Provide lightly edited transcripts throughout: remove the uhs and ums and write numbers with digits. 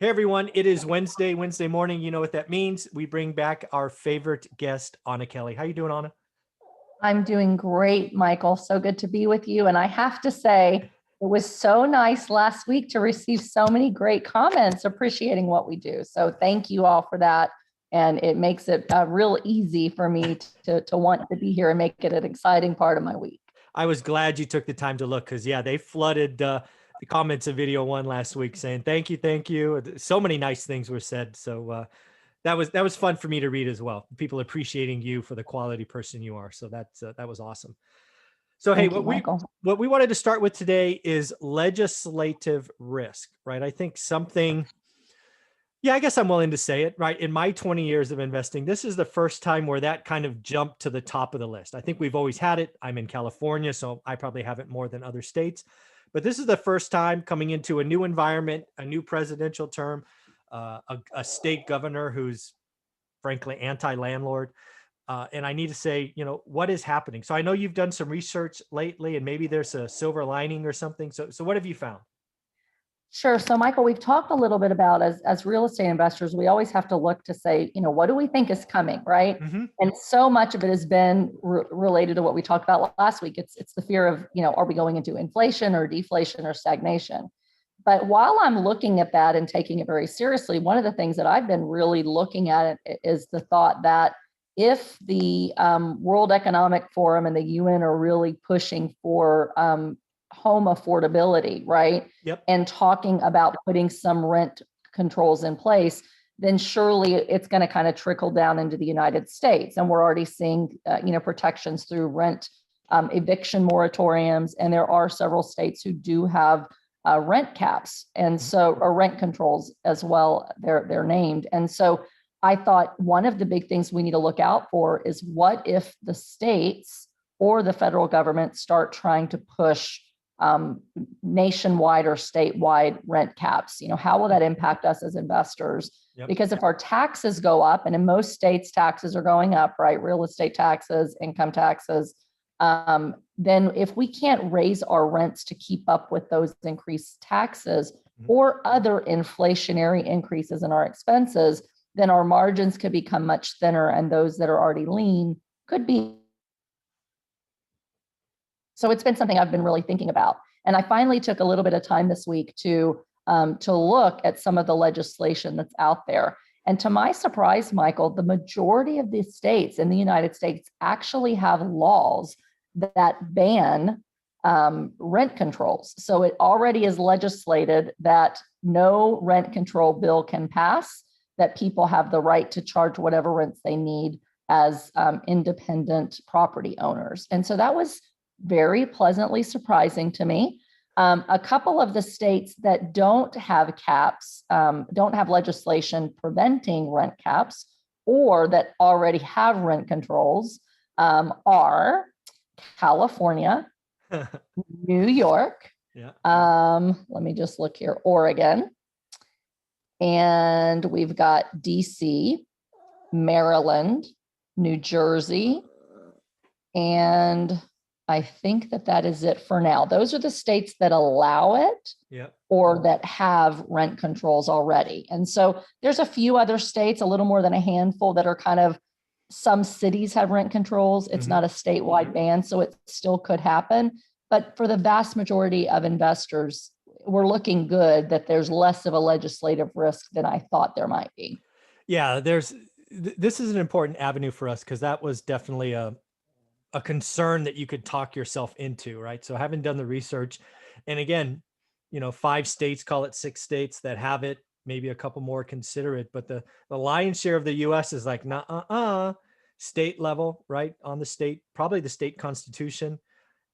Hey everyone, it is Wednesday morning. You know what that means. We bring back our favorite guest, Anna Kelly. How you doing, Anna? I'm doing great, Michael. So good to be with you. And I have to say, it was so nice last week to receive so many great comments appreciating what we do. So thank you all for that. And it makes it real easy for me to want to be here and make it an exciting part of my week. I was glad you took the time to look because yeah, they flooded the comments of video one last week saying thank you, thank you. So many nice things were said. So that was fun for me to read as well. People appreciating you for the quality person you are. So that was awesome. So hey, Thank you, what we Michael. what we wanted to start with today is legislative risk, right? I think something. Yeah, I guess I'm willing to say it, right? In my 20 years of investing, this is the first time where that kind of jumped to the top of the list. I think we've always had it. I'm in California, so I probably have it more than other states. But this is the first time coming into a new environment, a new presidential term, a state governor who's frankly anti-landlord. And I need to say, what is happening? So I know you've done some research lately, and maybe there's a silver lining or something. So what have you found? Sure. So, Michael, we've talked a little bit about as real estate investors, we always have to look to say, what do we think is coming, right? Hmm. And so much of it has been related to what we talked about last week. It's the fear of, are we going into inflation or deflation or stagnation? But while I'm looking at that and taking it very seriously, one of the things that I've been really looking at is the thought that if the World Economic Forum and the UN are really pushing for home affordability, right? Yep. And talking about putting some rent controls in place, then surely it's going to kind of trickle down into the United States. And we're already seeing, protections through rent eviction moratoriums. And there are several states who do have rent caps and so or rent controls as well. They're named. And so I thought one of the big things we need to look out for is what if the states or the federal government start trying to push nationwide or statewide rent caps. How will that impact us as investors? Yep. Because if our taxes go up, and in most states taxes are going up, right? Real estate taxes, income taxes, then if we can't raise our rents to keep up with those increased taxes or other inflationary increases in our expenses, then our margins could become much thinner, and those that are already lean could be. So it's been something I've been really thinking about. And I finally took a little bit of time this week to look at some of the legislation that's out there. And to my surprise, Michael, the majority of the states in the United States actually have laws that ban rent controls. So it already is legislated that no rent control bill can pass, that people have the right to charge whatever rents they need as independent property owners. And so that was very pleasantly surprising to me. A couple of the states that don't have caps, don't have legislation preventing rent caps, or that already have rent controls are California, New York, Yeah. let me just look here, Oregon, and we've got DC, Maryland, New Jersey, and I think that is it for now. Those are the states that allow it. Yep. Or that have rent controls already. And so there's a few other states, a little more than a handful, that are kind of, some cities have rent controls. It's not a statewide ban, so it still could happen. But for the vast majority of investors, we're looking good that there's less of a legislative risk than I thought there might be. Yeah, this is an important avenue for us because that was definitely a concern that you could talk yourself into, right? So having done the research, and again, 5 states, call it 6 states that have it, maybe a couple more consider it, but the lion's share of the US is like, nah, state level, right? On the state, probably the state constitution.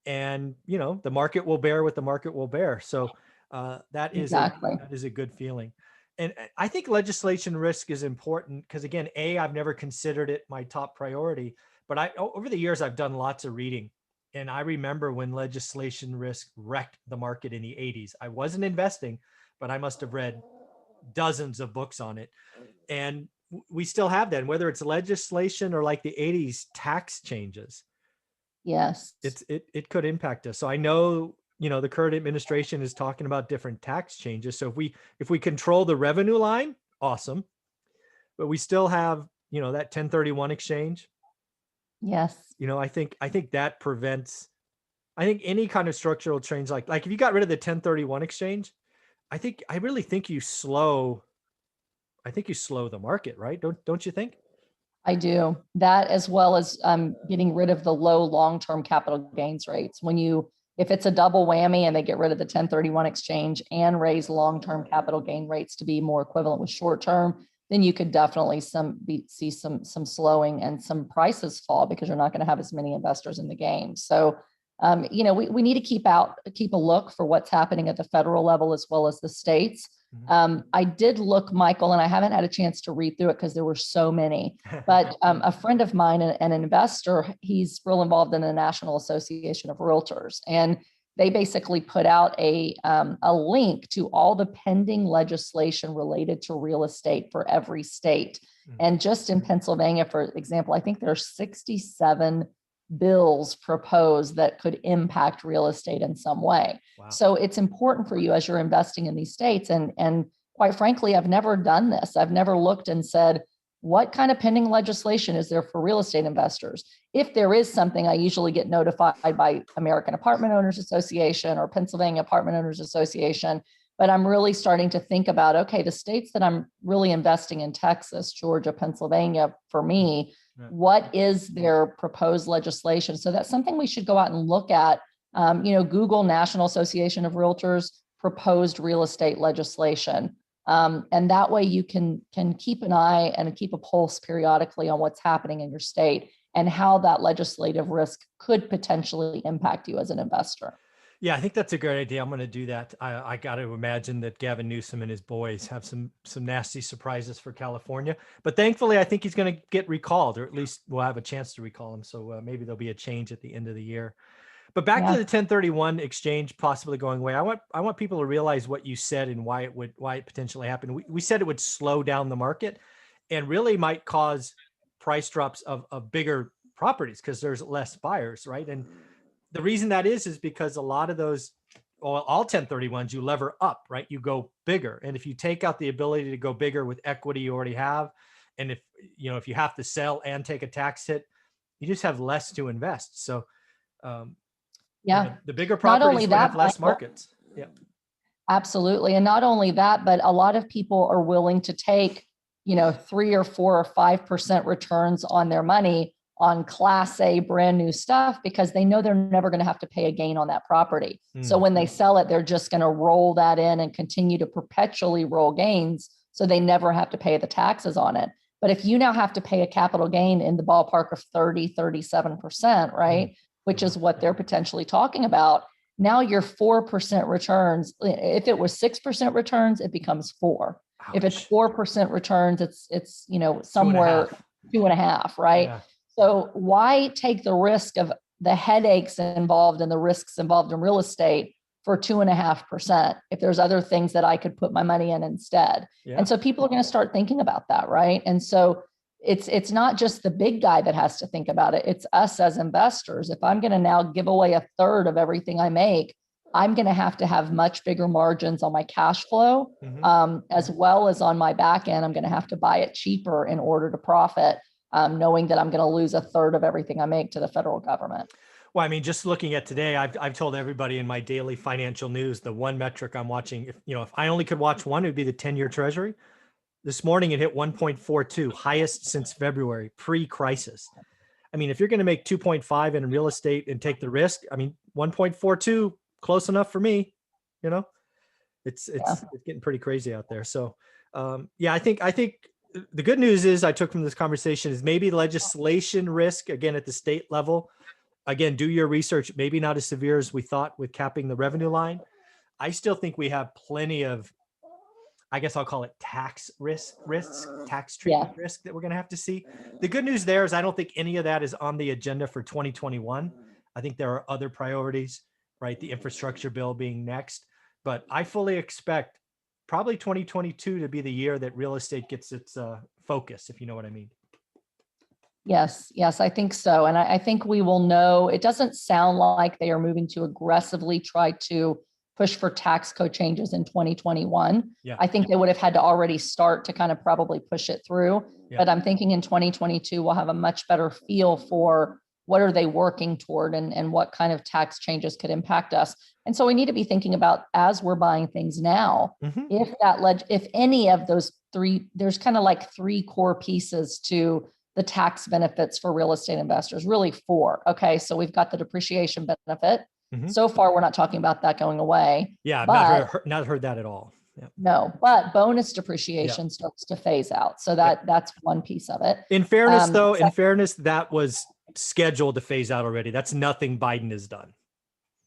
And the market will bear what the market will bear. So that is Exactly. a good feeling. And I think legislation risk is important because again, I've never considered it my top priority, but over the years I've done lots of reading, and I remember when legislation risk wrecked the market in the 80s. I wasn't investing, but I must have read dozens of books on it. And we still have that, whether it's legislation or like the 80s tax changes. Yes. It could impact us. So I know the current administration is talking about different tax changes. So if we control the revenue line, awesome. But we still have, that 1031 exchange. Yes. I think that prevents, I think any kind of structural change, like if you got rid of the 1031 exchange, I really think you slow the market, right? Don't you think? I do that, as well as getting rid of the low long-term capital gains rates. If it's a double whammy and they get rid of the 1031 exchange and raise long-term capital gain rates to be more equivalent with short-term, then you could definitely see some slowing and some prices fall, because you're not going to have as many investors in the game. So, we need to keep a look for what's happening at the federal level as well as the states. I did look, Michael, and I haven't had a chance to read through it because there were so many, but a friend of mine, an investor, he's real involved in the National Association of Realtors, and they basically put out a link to all the pending legislation related to real estate for every state. And just in Pennsylvania, for example, I think there are 67 bills proposed that could impact real estate in some way. Wow. So it's important for you as you're investing in these states. And quite frankly, I've never done this. I've never looked and said, what kind of pending legislation is there for real estate investors? If there is something, I usually get notified by American Apartment Owners Association or Pennsylvania Apartment Owners Association. But I'm really starting to think about, okay, the states that I'm really investing in, Texas, Georgia, Pennsylvania, for me, what is their proposed legislation? So that's something we should go out and look at. Google National Association of Realtors proposed real estate legislation. And that way you can keep an eye and keep a pulse periodically on what's happening in your state and how that legislative risk could potentially impact you as an investor. Yeah, I think that's a great idea. I'm going to do that. I got to imagine that Gavin Newsom and his boys have some nasty surprises for California. But thankfully, I think he's going to get recalled, or at least we'll have a chance to recall him. So maybe there'll be a change at the end of the year. But back to the 1031 exchange possibly going away. I want people to realize what you said and why it potentially happened. We said it would slow down the market and really might cause price drops of bigger properties because there's less buyers, right? And the reason that is because a lot of those, all 1031s, you lever up, right? You go bigger. And if you take out the ability to go bigger with equity you already have, and if you have to sell and take a tax hit, you just have less to invest. So, the bigger properties would have less markets. Yeah, absolutely. And not only that, but a lot of people are willing to take, 3 or 4 or 5% returns on their money on Class A brand new stuff because they know they're never going to have to pay a gain on that property. So when they sell it, they're just going to roll that in and continue to perpetually roll gains. So they never have to pay the taxes on it. But if you now have to pay a capital gain in the ballpark of 37%, right? Which is what they're potentially talking about. Now your 4% returns, if it was 6% returns, it becomes 4. Ouch. If it's 4% returns, it's somewhere 2.5, right? Yeah. So why take the risk of the headaches involved and the risks involved in real estate for 2.5% if there's other things that I could put my money in instead? Yeah. And so people are going to start thinking about that, right? And so it's not just the big guy that has to think about it. It's us as investors. If I'm going to now give away 1/3 of everything I make, I'm going to have much bigger margins on my cash flow, as well as on my back end. I'm going to have to buy it cheaper in order to profit, knowing that I'm going to lose 1/3 of everything I make to the federal government. Well, I mean, just looking at today, I've told everybody in my daily financial news, the one metric I'm watching, if I only could watch one, it would be the 10-year treasury. This morning it hit 1.42, highest since February, pre-crisis. I mean, if you're going to make 2.5 in real estate and take the risk, I mean, 1.42, close enough for me. It's getting pretty crazy out there. So, I think the good news is I took from this conversation is maybe legislation risk again at the state level. Again, do your research. Maybe not as severe as we thought with capping the revenue line. I still think we have plenty of, I guess I'll call it tax tax treatment risk that we're going to have to see. The good news there is I don't think any of that is on the agenda for 2021. I think there are other priorities, right? The infrastructure bill being next, but I fully expect probably 2022 to be the year that real estate gets its focus, if you know what I mean. Yes, I think so. And I think we will know. It doesn't sound like they are moving to aggressively try to push for tax code changes in 2021. Yeah. I think they would have had to already start to kind of probably push it through. Yeah. But I'm thinking in 2022, we'll have a much better feel for what are they working toward and what kind of tax changes could impact us. And so we need to be thinking about, as we're buying things now, if any of those three, there's kind of like three core pieces to the tax benefits for real estate investors, really four. Okay. So we've got the depreciation benefit. So far, we're not talking about that going away. Yeah. But not heard that at all. Yeah. No, but bonus depreciation starts to phase out. So that's one piece of it. In fairness, though, that was scheduled to phase out already. That's nothing Biden has done.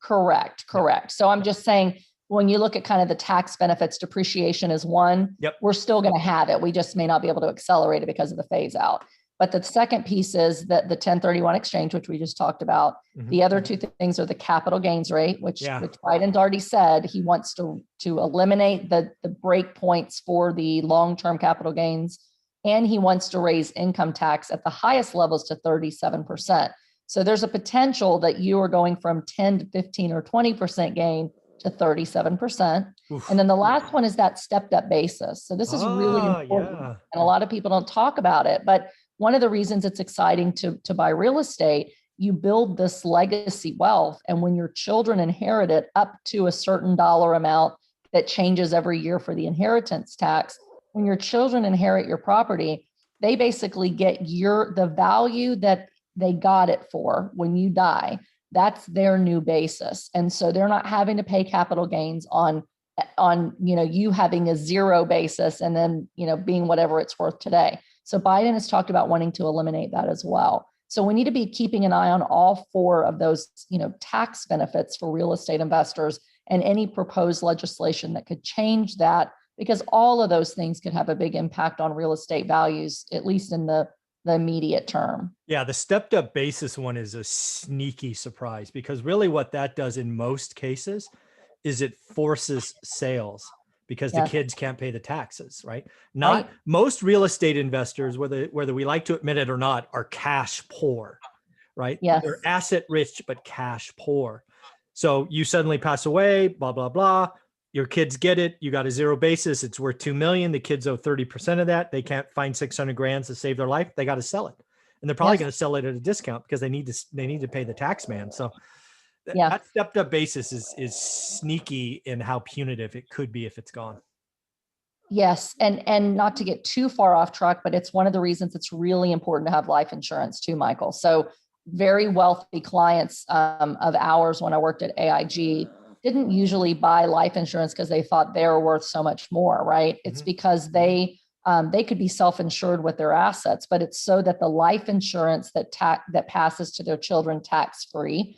Correct. So I'm just saying, when you look at kind of the tax benefits, depreciation is one. We're still going to have it. We just may not be able to accelerate it because of the phase out. But the second piece is that the 1031 exchange, which we just talked about. The other two things are the capital gains rate, which Biden's already said he wants to eliminate the break points for the long-term capital gains. And he wants to raise income tax at the highest levels to 37%. So there's a potential that you are going from 10 to 15 or 20% gain to 37%. And then the last one is that stepped up basis. So this is really important. And a lot of people don't talk about it, but one of the reasons it's exciting to buy real estate, you build this legacy wealth. And when your children inherit it up to a certain dollar amount that changes every year for the inheritance tax, when your children inherit your property, they basically get the value that they got it for when you die. That's their new basis. And so they're not having to pay capital gains on you having a zero basis and then, being whatever it's worth today. So Biden has talked about wanting to eliminate that as well. So we need to be keeping an eye on all four of those, tax benefits for real estate investors and any proposed legislation that could change that, because all of those things could have a big impact on real estate values, at least in the immediate term. Yeah, the stepped up basis one is a sneaky surprise, because really what that does in most cases is it forces sales, because the kids can't pay the taxes, right? Most real estate investors, whether we like to admit it or not, are cash poor, right? They're asset rich, but cash poor. So you suddenly pass away, blah, blah, blah. Your kids get it. You got a zero basis. It's worth 2 million. The kids owe 30% of that. They can't find 600 grand to save their life. They got to sell it. And they're probably going to sell it at a discount because they need to pay the tax man. So that stepped up basis is sneaky in how punitive it could be if it's gone. Yes. And not to get too far off track, but it's one of the reasons it's really important to have life insurance too, Michael. So very wealthy clients of ours, when I worked at AIG, didn't usually buy life insurance because they thought they were worth so much more, right? It's because they could be self-insured with their assets, but it's so that the life insurance that passes to their children tax-free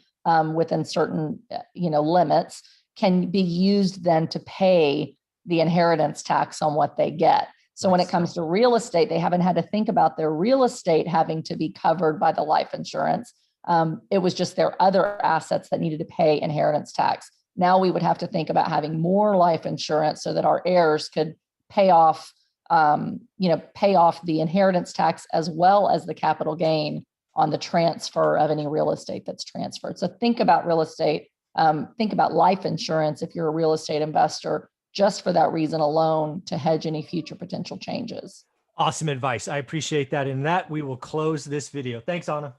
within certain limits can be used then to pay the inheritance tax on what they get. So when it comes to real estate, they haven't had to think about their real estate having to be covered by the life insurance. It was just their other assets that needed to pay inheritance tax. Now we would have to think about having more life insurance so that our heirs could pay off the inheritance tax as well as the capital gain on the transfer of any real estate that's transferred. So think about real estate, think about life insurance if you're a real estate investor, just for that reason alone, to hedge any future potential changes. Awesome advice. I appreciate that. And that we will close this video. Thanks, Anna.